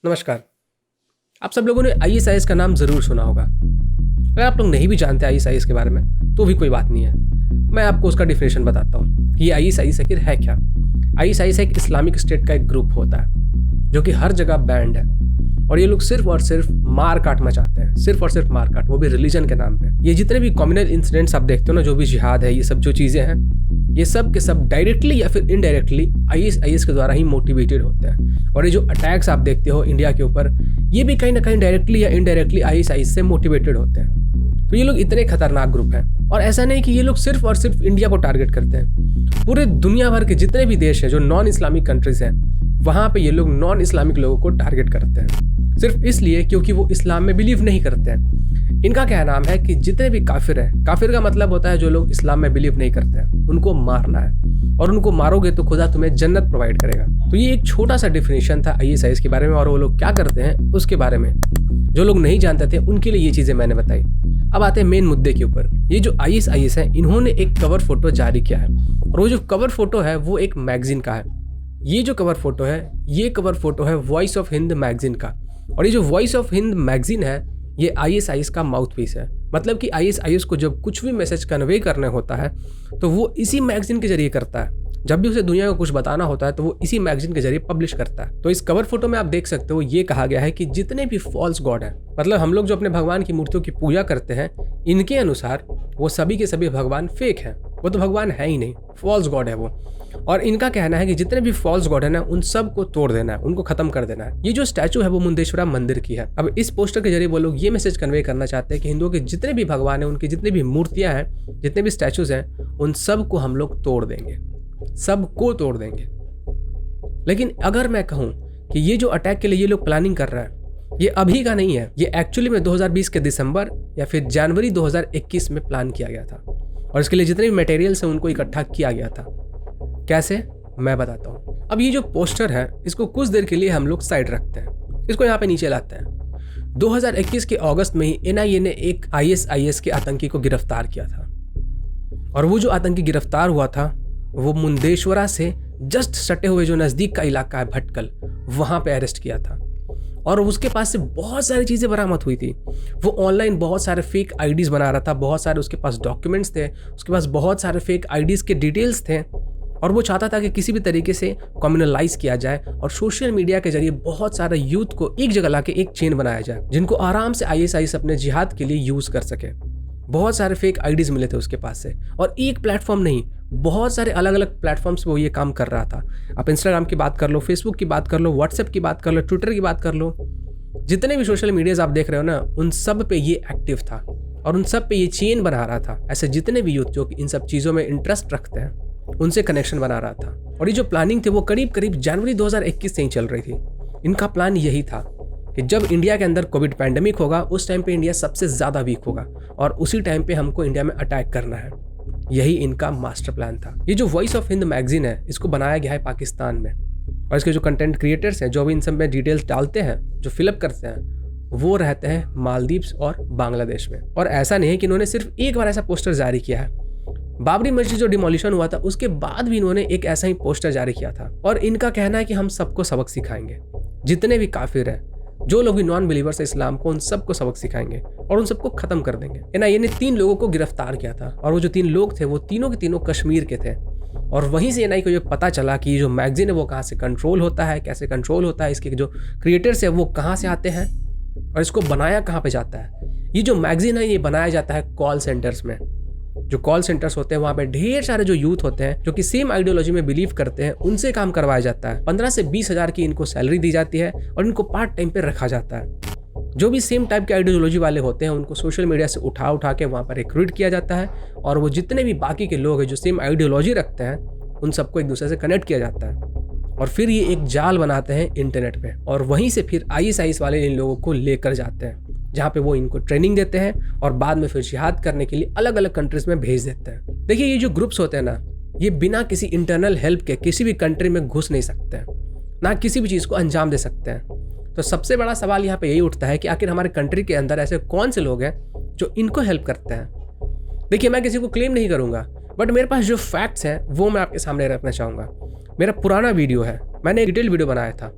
नमस्कार। आप सब लोगों ने आईएसआईएस का नाम ज़रूर सुना होगा। अगर आप लोग नहीं भी जानते आईएसआईएस के बारे में तो भी कोई बात नहीं है, मैं आपको उसका डिफिनेशन बताता हूँ कि ये आईएसआईएस आखिर है क्या। आईएसआईएस एक इस्लामिक स्टेट का एक ग्रुप होता है जो कि हर जगह बैंड है और ये लोग सिर्फ और सिर्फ मार काट मचाते हैं, सिर्फ और सिर्फ मार काट, वो भी रिलीजन के नाम पे। ये जितने भी कम्युनल इंसिडेंट्स आप देखते हो ना, जो भी जिहाद है, ये सब जो चीज़ें हैं, ये सब के सब डायरेक्टली या फिर इनडायरेक्टली आईएसआईएस के द्वारा ही मोटिवेटेड होते हैं। और ये जो अटैक्स आप देखते हो इंडिया के ऊपर, ये भी कहीं ना कहीं डायरेक्टली या इनडायरेक्टली आईएसआईएस से मोटिवेटेड होते हैं। तो ये लोग इतने खतरनाक ग्रुप हैं। और ऐसा नहीं कि ये लोग सिर्फ और सिर्फ इंडिया को टारगेट करते हैं, पूरे दुनिया भर के जितने भी देश हैं जो नॉन इस्लामिक कंट्रीज हैं, वहाँ पे ये लोग नॉन इस्लामिक लोगों को टारगेट करते हैं, सिर्फ इसलिए क्योंकि वो इस्लाम में बिलीव नहीं करते हैं। इनका क्या नाम है कि जितने भी काफिर हैं, काफिर का मतलब होता है जो लोग इस्लाम में बिलीव नहीं करते हैं, उनको मारना है, और उनको मारोगे तो खुदा तुम्हें जन्नत प्रोवाइड करेगा। तो ये एक छोटा सा डिफिनेशन था आईएसआईएस के बारे में, और वो लोग क्या करते हैं उसके बारे में जो लोग नहीं जानते थे उनके लिए ये चीज़ें मैंने बताई। अब आते हैं मेन मुद्दे के ऊपर। ये जो आईएसआईएस है, इन्होंने एक कवर फोटो जारी किया है, और वो जो कवर फोटो है वो एक मैगजीन का है। ये जो कवर फोटो है, ये कवर फोटो है वॉइस ऑफ हिंद मैगजीन का, और ये जो वॉइस ऑफ हिंद मैगजीन है, ये आईएसआईएस का माउथ पीस है। मतलब कि आईएसआईएस को जब कुछ भी मैसेज कन्वे करने होता है तो वो इसी मैगजीन के जरिए करता है। जब भी उसे दुनिया को कुछ बताना होता है तो वो इसी मैगजीन के जरिए पब्लिश करता है। तो इस कवर फोटो में आप देख सकते हो, ये कहा गया है कि जितने भी फॉल्स गॉड हैं, मतलब हम लोग जो अपने भगवान की मूर्तियों की पूजा करते हैं, इनके अनुसार वो सभी के सभी भगवान फेक हैं, वो तो भगवान है ही नहीं, फॉल्स गॉड है वो। और इनका कहना है कि जितने भी फॉल्स गॉड है ना, उन सब को तोड़ देना है, उनको खत्म कर देना है। ये जो स्टैचू है वो मुंडेश्वरा मंदिर की है। अब इस पोस्टर के जरिए वो लोग ये मैसेज कन्वे करना चाहते हैं कि हिंदुओं के जितने भी भगवान हैं, उनकी जितनी भी मूर्तियां हैं, जितने भी स्टैचूज हैं, उन सब को हम लोग तोड़ देंगे, सबको तोड़ देंगे। लेकिन अगर मैं कहूं कि ये जो अटैक के लिए ये लोग प्लानिंग कर रहा है, ये अभी का नहीं है, ये एक्चुअली में 2020 के दिसंबर या फिर जनवरी 2021 में प्लान किया गया था, और इसके लिए जितने भी मटेरियल्स हैं उनको इकट्ठा किया गया था। कैसे, मैं बताता हूँ। अब ये जो पोस्टर है, इसको कुछ देर के लिए हम लोग साइड रखते हैं, इसको यहाँ पे नीचे लाते हैं। 2021 के अगस्त में ही एनआईए ने एक आईएसआईएस के आतंकी को गिरफ्तार किया था, और वो जो आतंकी गिरफ्तार हुआ था वो मुंडेश्वरा से जस्ट सटे हुए जो नज़दीक का इलाका है भटकल, वहाँ पे अरेस्ट किया था। और उसके पास से बहुत सारी चीज़ें बरामद हुई थी। वो ऑनलाइन बहुत सारे फेक आईडीज़ बना रहा था, बहुत सारे उसके पास डॉक्यूमेंट्स थे, उसके पास बहुत सारे फेक आईडीज़ के डिटेल्स थे, और वो चाहता था कि किसी भी तरीके से कम्युनलाइज किया जाए और सोशल मीडिया के जरिए बहुत सारे यूथ को एक जगह लाके एक चेन बनाया जाए, जिनको आराम से आईएसआईएस अपने जिहाद के लिए यूज़ कर सके। बहुत सारे फेक आईडीज़ मिले थे उसके पास से, और एक प्लेटफॉर्म नहीं, बहुत सारे अलग अलग प्लेटफॉर्म्स पे वो ये काम कर रहा था। आप इंस्टाग्राम की बात कर लो, फेसबुक की बात कर लो, व्हाट्सएप की बात कर लो, ट्विटर की बात कर लो, जितने भी सोशल मीडियाज आप देख रहे हो ना, उन सब पे ये एक्टिव था और उन सब पे ये चेन बना रहा था। ऐसे जितने भी यूथ जो इन सब चीज़ों में इंटरेस्ट रखते हैं, उनसे कनेक्शन बना रहा था। और ये जो प्लानिंग थी वो करीब करीब जनवरी 2021 से ही चल रही थी। इनका प्लान यही था कि जब इंडिया के अंदर कोविड पैंडेमिक होगा, उस टाइम पे इंडिया सबसे ज़्यादा वीक होगा, और उसी टाइम पे हमको इंडिया में अटैक करना है। यही इनका मास्टर प्लान था। ये जो वॉइस ऑफ हिंद मैगजीन है, इसको बनाया गया है पाकिस्तान में, और इसके जो कंटेंट क्रिएटर्स हैं, जो भी इन सब में डिटेल्स डालते हैं, जो फिलअप करते हैं, वो रहते हैं मालदीव्स और बांग्लादेश में। और ऐसा नहीं है कि इन्होंने सिर्फ एक बार ऐसा पोस्टर जारी किया है। बाबरी मस्जिद जो डिमोलिशन हुआ था, उसके बाद भी इन्होंने एक ऐसा ही पोस्टर जारी किया था, और इनका कहना है कि हम सबको सबक सिखाएंगे, जितने भी काफिर हैं, जो लोग भी नॉन बिलीवर्स है इस्लाम को, उन सबको सबक सिखाएंगे और उन सबको खत्म कर देंगे। एनआईए ने 3 लोगों को गिरफ्तार किया था, और वो जो 3 लोग थे वो तीनों के तीनों कश्मीर के थे। और वहीं से एनआईए को ये पता चला कि ये जो मैगजीन है वो कहाँ से कंट्रोल होता है, कैसे कंट्रोल होता है, इसके जो क्रिएटर्स है वो कहाँ से आते हैं, और इसको बनाया कहाँ पे जाता है। ये जो मैगजीन है ये बनाया जाता है कॉल सेंटर्स में। जो कॉल सेंटर्स होते हैं वहाँ पे ढेर सारे जो यूथ होते हैं जो कि सेम आइडियोलॉजी में बिलीव करते हैं, उनसे काम करवाया जाता है। 15 से 20 हज़ार की इनको सैलरी दी जाती है, और इनको पार्ट टाइम पे रखा जाता है। जो भी सेम टाइप के आइडियोलॉजी वाले होते हैं उनको सोशल मीडिया से उठा के वहाँ पर रिक्रूट किया जाता है, और वो जितने भी बाकी के लोग हैं जो सेम आइडियोलॉजी रखते हैं, उन सबको एक दूसरे से कनेक्ट किया जाता है, और फिर ये एक जाल बनाते हैं इंटरनेट पे, और वहीं से फिर आईएसआईएस वाले इन लोगों को लेकर जाते हैं, जहाँ पे वो इनको ट्रेनिंग देते हैं, और बाद में फिर जिहाद करने के लिए अलग अलग कंट्रीज में भेज देते हैं। देखिए, ये जो ग्रुप्स होते हैं ना, ये बिना किसी इंटरनल हेल्प के किसी भी कंट्री में घुस नहीं सकते हैं, ना किसी भी चीज़ को अंजाम दे सकते हैं। तो सबसे बड़ा सवाल यहाँ पे यही उठता है कि आखिर हमारे कंट्री के अंदर ऐसे कौन से लोग हैं जो इनको हेल्प करते हैं। देखिए, मैं किसी को क्लेम नहीं करूँगा, बट मेरे पास जो फैक्ट्स हैं वो मैं आपके सामने रखना चाहूँगा। मेरा पुराना वीडियो है, मैंने एक डिटेल वीडियो बनाया था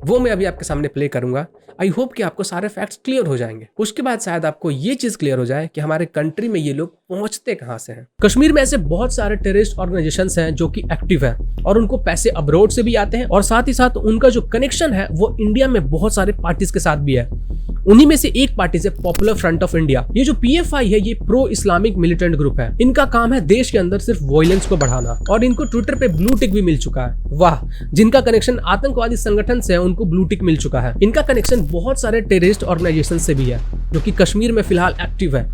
वो मैं अभी आपके सामने प्ले करूंगा। आई होप कि आपको सारे फैक्ट्स क्लियर हो जाएंगे। उसके बाद शायद आपको ये चीज क्लियर हो जाए कि हमारे कंट्री में ये लोग पहुंचते कहां से हैं। कश्मीर में ऐसे बहुत सारे टेररिस्ट ऑर्गेनाइजेशंस हैं जो कि एक्टिव हैं और उनको पैसे अब्रॉड से भी आते हैं और साथ ही साथ उनका जो कनेक्शन है वो इंडिया में बहुत सारे पार्टीज के साथ भी है। उन्हीं में से एक पार्टी से पॉपुलर फ्रंट ऑफ इंडिया। ये जो पीएफआई है ये प्रो इस्लामिक मिलिटेंट ग्रुप है। इनका काम है देश के अंदर सिर्फ वायलेंस को बढ़ाना और इनको ट्विटर पे ब्लू टिक भी मिल चुका है। वाह, जिनका कनेक्शन आतंकवादी संगठन से है उनको ब्लू टिक मिल चुका है। इनका कनेक्शन बहुत सारे टेररिस्ट ऑर्गेनाइजेशन से भी है जो कि कश्मीर में फिलहाल एक्टिव है,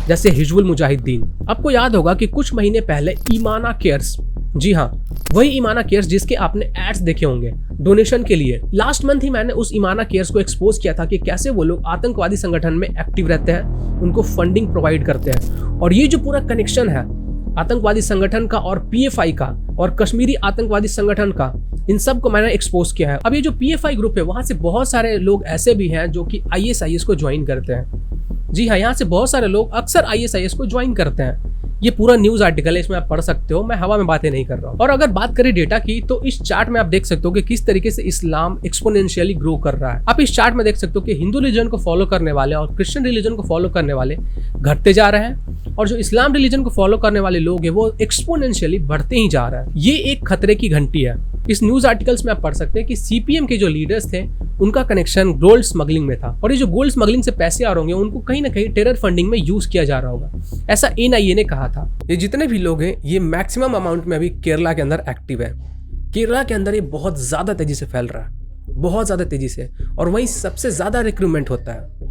जैसे हिजबुल मुजाहिदीन। आपको याद होगा कि कुछ महीने पहले ईमाना केयर्स, जी हाँ वही ईमाना केयर्स जिसके आपने एड्स देखे होंगे डोनेशन के लिए, लास्ट मंथ ही मैंने उस ईमाना केयर्स को एक्सपोज किया था कि कैसे वो लोग आतंकवादी संगठन में एक्टिव रहते हैं, उनको फंडिंग प्रोवाइड करते हैं। और ये जो पूरा कनेक्शन है आतंकवादी संगठन का और पीएफआई का और कश्मीरी आतंकवादी संगठन का, इन सब को मैंने एक्सपोज किया है। अब ये जो पीएफआई ग्रुप है वहां से बहुत सारे लोग ऐसे भी हैं जो कि आईएसआईएस को ज्वाइन करते हैं। जी हाँ, यहाँ से बहुत सारे लोग अक्सर आईएसआईएस को ज्वाइन करते हैं। ये पूरा न्यूज आर्टिकल है, इसमें आप पढ़ सकते हो, मैं हवा में बातें नहीं कर रहा हूँ। और अगर बात करें डेटा की तो इस चार्ट में आप देख सकते हो कि किस तरीके से इस्लाम एक्सपोनेंशियली ग्रो कर रहा है। आप इस चार्ट में देख सकते हो कि हिंदू रिलीजन को फॉलो करने वाले और क्रिश्चियन रिलीजन को फॉलो करने वाले घटते जा रहे हैं और जो इस्लाम रिलीजन को फॉलो करने वाले लोग हैं वो एक्सपोनेंशियली बढ़ते ही जा रहा है। ये एक खतरे की घंटी है। इस न्यूज आर्टिकल्स में आप पढ़ सकते हैं कि सीपीएम के जो लीडर्स थे उनका कनेक्शन गोल्ड स्मगलिंग में था और ये जो गोल्ड स्मगलिंग से पैसे आ रहे होंगे उनको कहीं ना कहीं टेरर फंडिंग में यूज किया जा रहा होगा, ऐसा एनआईए ने कहा था। ये जितने भी लोग हैं ये मैक्सिमम अमाउंट में अभी केरला के अंदर एक्टिव है। केरला के अंदर ये बहुत ज्यादा तेजी से फैल रहा है, बहुत ज्यादा तेजी से, और वहीं सबसे ज्यादा रिक्रूटमेंट होता है।